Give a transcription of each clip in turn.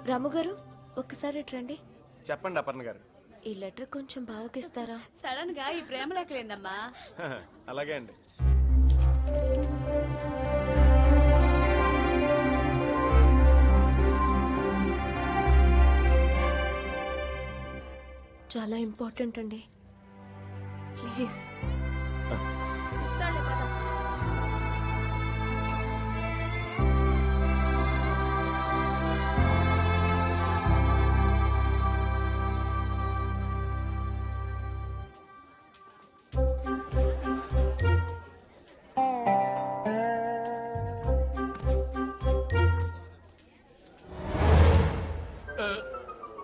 రాము గారు ఒక్కసారి రండి. చెప్పండి అపర్ణ గారు. ఈ లెటర్ కొంచెం బావకిస్తారా? సడన్ గా ఈ ప్రేమ లెక్కలేందమ్మా. అలాగే అండి. చాలా ఇంపార్టెంట్ అండి, ప్లీజ్.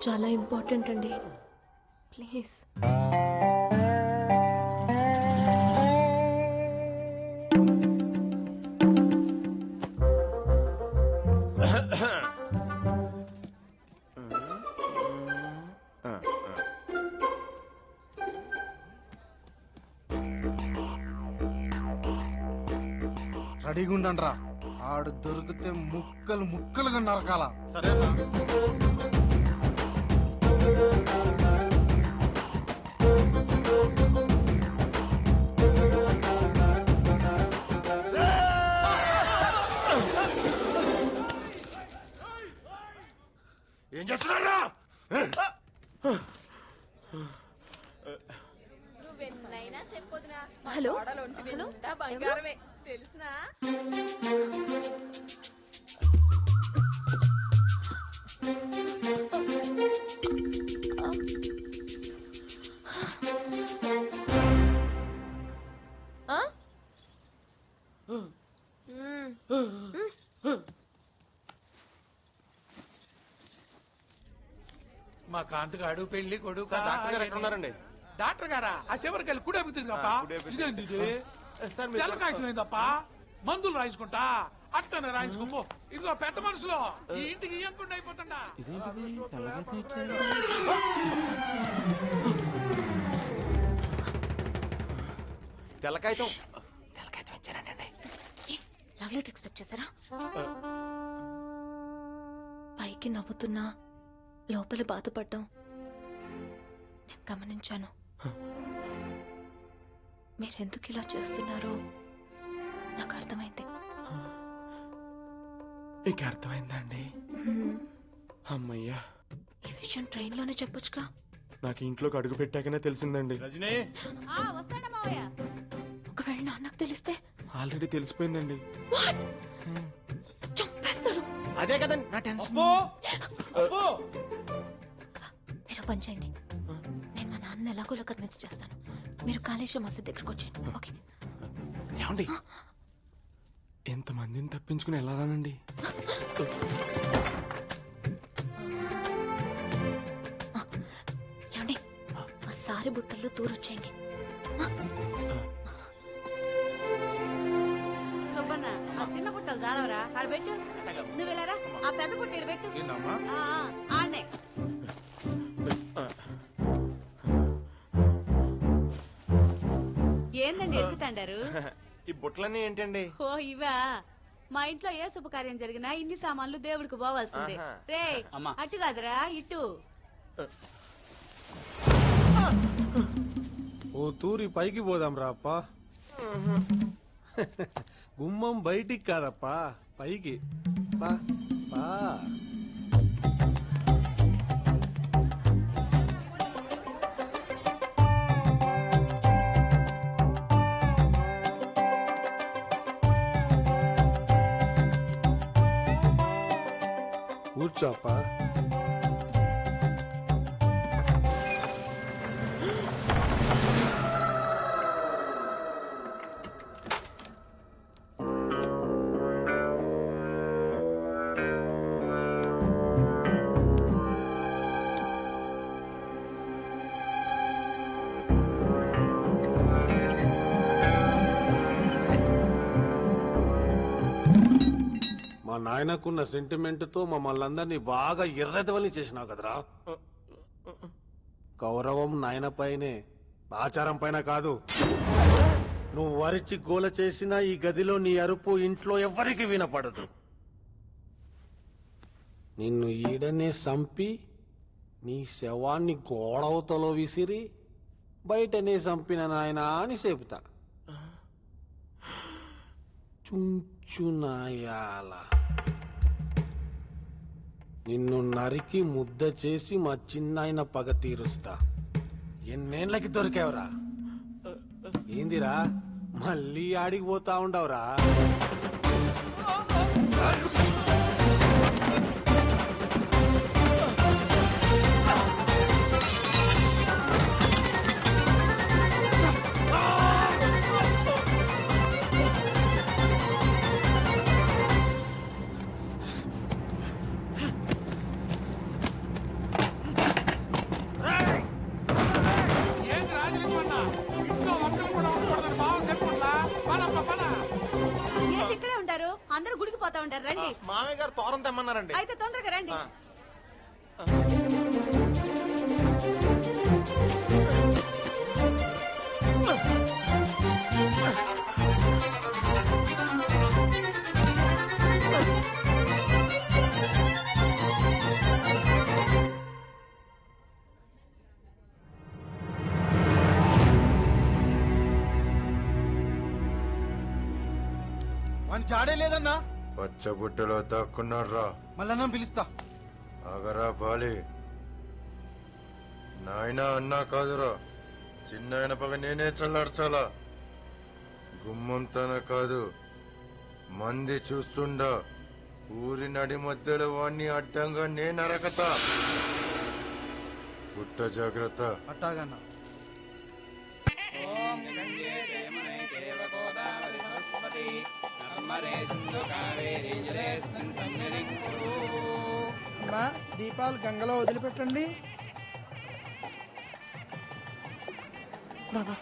చాలా ఇంపార్టెంట్ అండి, ప్లీజ్. రెడీగా ఉండండి రా, ఆడు దొరికితే ముక్కలు ముక్కలుగా నరకాల. సరే ఏం చేస్తున్నారా? హలో, తెలుసునా? మా కాంతగాడు పెళ్లి కొడుకు. డాక్టర్ గారు ఎక్కడ ఉన్నారండి? డాక్టర్ గారా? ఆ చివరికి వెళ్ళి కుడేపుతుందప్ప. ఇదేంటి ఇది? తెల్లకాయతుందప్ప. మందులు రాయించుకుంటా అట్టనే రాయించుకోపో. ఇదిగో పెద్ద మనుషులు ఈ ఇంటికి ఇయ్యకుండా అయిపోతుండా. తెల్లకాయతం ఇచ్చారండి. లవ్ లెటర్ ఎక్స్పెక్ట్ చేశారా? పైకి నవ్వుతున్నా లోపల బాధపడ్డం నేను గమనించాను. మీరెందుకు ఇలా చేస్తున్నారో నాకు అర్థమైంది. మీకు అర్థమైందండి? అమ్మయ్యా, ఈ విషయం ట్రైన్ లోనే చెప్పొచ్చుగా. నాకు ఇంట్లోకి అడుగు పెట్టాకనే తెలిసిందండి. రజనీ, ఒకవేళ నాన్నకు తెలిస్తే? ఆల్రెడీ తెలిసిపోయిందండి. చంపేస్తారు. అదే కదండి నా టెన్షన్. మీరు పని చేయండి, నేను మా నాన్న ఎలాగోలా కన్విన్స్ చేస్తాను. మీరు కాళేశ్వరం మసీద్ దగ్గరకు వచ్చేయండి. ఓకే? ఏమండి, ఎంతమందిని తప్పించుకుని వెళ్ళాలండి? ఏమండి, ఆ సారి బుట్టల్లో తూరొచ్చేయండి. సుబ్బన్న, ఆ చిన్న బుట్టలు చాలవరా? ఆడ పెట్టు. నువ్వు వెళ్ళారా? ఆ పెద్ద బుట్ట ఈడ పెట్టు. ఆడనే. ఏందండి ఎత్తుతండారు? ఈ బుట్టలన్నీ ఏంటండి? ఓ ఇవా, మా ఇంట్లో ఏ శుభకార్యం జరిగినా ఇన్ని సామాన్లు దేవుడికి పోవాల్సిందే. రే అటు కాదురా ఇటు. ఓ తూరి పైకి పోదాం రాప్పా. గుమ్మం బయటికి కాదప్పా, పైకి పా పా. కూర్చోప్పా. మా నాయనకున్న సెంటిమెంట్ తో మమ్మల్ని అందరినీ బాగా ఎర్రదవల్ని చేసినావు కదరా. గౌరవం నాయన పైనే, ఆచారం పైన కాదు. నువ్వు వరిచి గోల చేసిన ఈ గదిలో నీ అరుపు ఇంట్లో ఎవరికి వినపడదు. నిన్ను ఈడనే సంపి నీ శవాన్ని గోడవతలో విసిరి బయటనే సంపిన నాయనా అని చెబుతా. చుంచునాయాల నిన్ను నరికి ముద్ద చేసి మా చిన్నాయన పగ తీరుస్తా. ఎన్నేళ్ళకి దొరికావురా? ఏందిరా మళ్ళీ ఆడికి పోతా ఉండవురా? ఏంటి రాజలింగమన్నా ఇంట్లో ఒక్కరు కూడా ఉండకూడదని బావ చెప్పుకుంటా. పదమ్మా పద. ఏంటి ఇక్కడే ఉంటారు? అందరూ గుడికి పోతా ఉంటారు, రండి. మామయ్య గారు తోరం తెమ్మన్నారండి. అయితే తొందరగా రండి. వాని జాడే లేదన్నా. పచ్చబుట్టలో దాక్కున్నారా? మళ్ళా పిలుస్తా. ఆగరా బాలి. నాయన అన్నా కాదురా, చిన్నాయన పగ నేనే చల్లార్చాలా. గుమ్మం తన కాదు, మంది చూస్తుండా ఊరి నడి మధ్యలో వాణ్ణి అడ్డంగా నేను అరకతా. పుట్ట జాగ్రత్త. అట్టాగన్నా. అమ్మా దీపాలు గంగలో వదిలిపెట్టండి. బాబా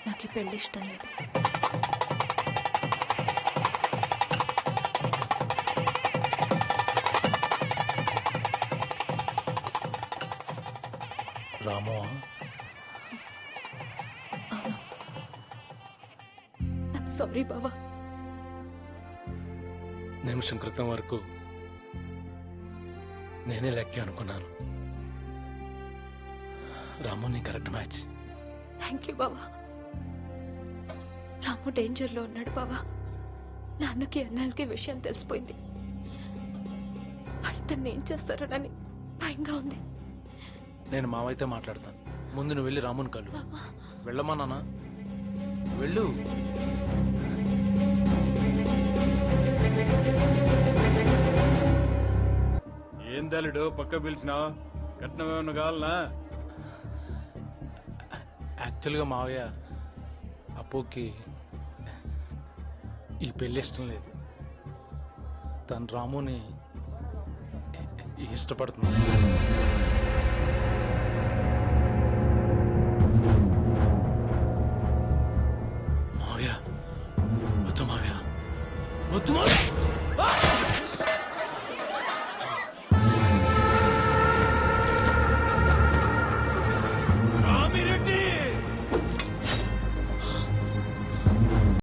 నాకు ఈ పెళ్లి ఇష్టం లేదు. రామో, సారీ బాబా. నిమిషం క్రితం వరకు నేనే లెక్క అనుకున్నాను. రాము నీ కరెక్ట్ మ్యాచ్. థ్యాంక్ యూ బాబా. రాము డేంజర్లో ఉన్నాడు బాబా. నాన్నకి అన్నాళ్ళకి విషయం తెలిసిపోయింది. వాళ్ళతో ఏం చేస్తారోనని భయంగా ఉంది. నేను మావైతే మాట్లాడతాను. ముందు నువ్వు వెళ్ళి రాముని కలు. వెళ్ళమా నాన్న, వెళ్ళు. ఏం తల్లుడు పక్క పిలిచినావు? కట్నం ఏమన్నా కావాలనా? యాక్చువల్గా మావయ్య అప్పుకి ఈ పెళ్ళి ఇష్టం లేదు. తను రాముని ఇష్టపడుతుంది. మావయ్య వద్దు, మావయ్య వద్దు, మావయ్య.